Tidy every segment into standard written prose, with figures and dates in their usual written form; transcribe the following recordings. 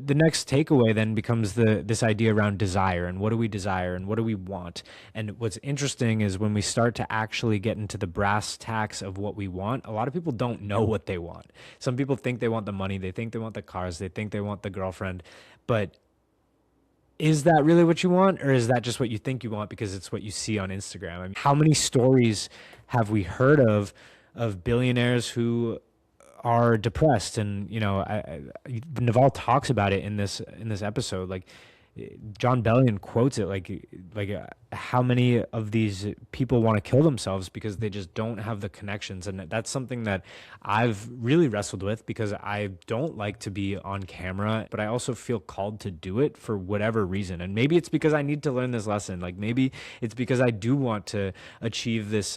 the next takeaway then becomes this idea around desire, and what do we desire and what do we want? And what's interesting is when we start to actually get into the brass tacks of what we want, a lot of people don't know what they want. Some people think they want the money, they think they want the cars, they think they want the girlfriend, but is that really what you want, or is that just what you think you want because it's what you see on Instagram? I mean, how many stories have we heard of billionaires who are depressed? And Naval talks about it in this episode. Like, John Bellion quotes it how many of these people want to kill themselves because they just don't have the connections. And that's something that I've really wrestled with because I don't like to be on camera, but I also feel called to do it for whatever reason. And maybe it's because I need to learn this lesson. Like, maybe it's because I do want to achieve this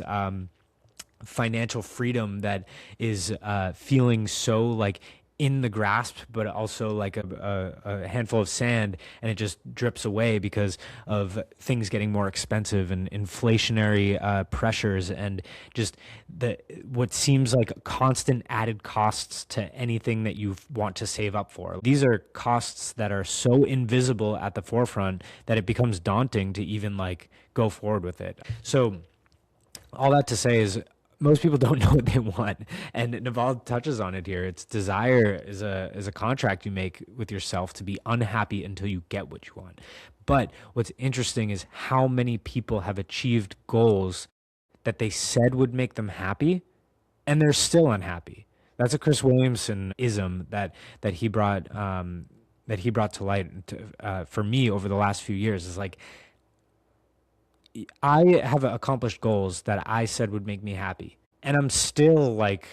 financial freedom that is feeling so like in the grasp, but also like a handful of sand, and it just drips away because of things getting more expensive and inflationary pressures, and just what seems like constant added costs to anything that you want to save up for. These are costs that are so invisible at the forefront that it becomes daunting to even like go forward with it. So all that to say is, most people don't know what they want, and Naval touches on it here. It's desire is a contract you make with yourself to be unhappy until you get what you want. But what's interesting is how many people have achieved goals that they said would make them happy, and they're still unhappy. That's a Chris Williamson ism that he brought to light for me over the last few years. Is like, I have accomplished goals that I said would make me happy. And I'm still like,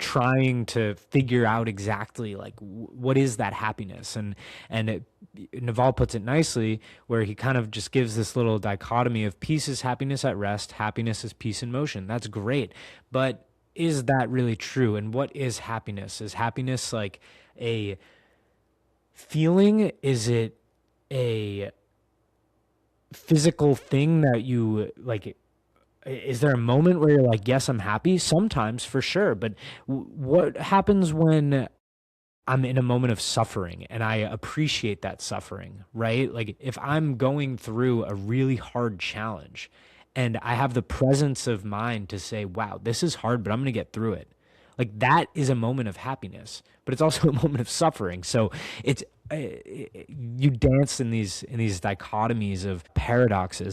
trying to figure out exactly like what is that happiness. Naval puts it nicely where he kind of just gives this little dichotomy of peace is happiness at rest, happiness is peace in motion. That's great. But is that really true? And what is happiness? Is happiness like a feeling? Is it a physical thing that you like? Is there a moment where you're like, yes, I'm happy? Sometimes, for sure. But what happens when I'm in a moment of suffering and I appreciate that suffering, right? Like, if I'm going through a really hard challenge and I have the presence of mind to say, wow, this is hard, but I'm going to get through it. Like, that is a moment of happiness, but it's also a moment of suffering. So it's you dance in these dichotomies of paradoxes.